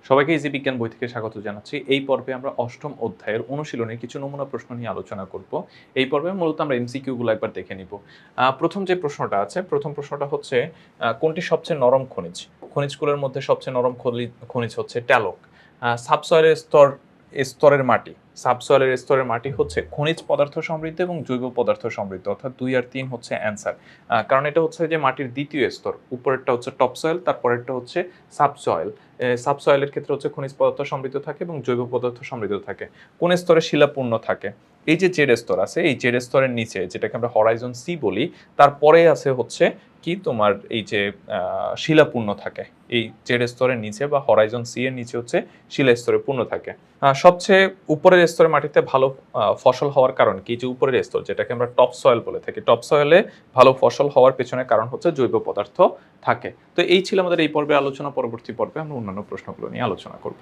সবাইকে ইজি বিজ্ঞান বই থেকে স্বাগত জানাচ্ছি। এই পর্বে আমরা অষ্টম অধ্যায়ের অনুশীলনের কিছু নমুনা প্রশ্ন নিয়ে আলোচনা করব। এই পর্বে মূলত আমরা এমসিকিউ গুলো একবার দেখে নিব। প্রথম যে প্রশ্নটা আছে, প্রথম প্রশ্নটা হচ্ছে কোনটি সবচেয়ে নরম খনিজ? খনিজগুলোর মধ্যে সবচেয়ে নরম খনিজ হচ্ছে ট্যালক। সাবসয়েলের স্তরের মাটি। সাবসয়েলের স্তরের মাটি হচ্ছে খনিজ পদার্থ সমৃদ্ধ এবং জৈব পদার্থ সমৃদ্ধ, অর্থাৎ ২ আর ৩ হচ্ছে অ্যান্সার। কারণ এটা হচ্ছে যে মাটির দ্বিতীয় স্তর। উপরেরটা হচ্ছে টপ সয়েল, তারপরেরটা হচ্ছে সাবসয়েল। সাবসয়েলের ক্ষেত্রে হচ্ছে খনিজ পদার্থ সমৃদ্ধ থাকে এবং জৈব পদার্থ সমৃদ্ধ থাকে। কোন স্তরে শিলাপূর্ণ থাকে? এই যে জেড স্তর আছে, এই জেড স্তরের নিচে যেটাকে আমরা হরাইজন সি বলি, তারপরে আছে হচ্ছে কি তোমার এই যে শিলাপূর্ণ থাকে। এই জেড স্তরের নিচে বা হরাইজন সি এর নিচে হচ্ছে শিলা স্তরে পূর্ণ থাকে। সবচেয়ে উপরের স্তরের মাটিতে ভালো ফসল হওয়ার কারণ কি? যে উপরের স্তর যেটাকে আমরা টপ সয়েল বলে থাকি। টপ সয়েলে ভালো ফসল হওয়ার পেছনে কারণ হচ্ছে জৈব পদার্থ থাকে। তো এই ছিল আমাদের এই পর্বে আলোচনা। পরবর্তী পর্বে আমরা অন্যান্য প্রশ্নগুলো নিয়ে আলোচনা করব।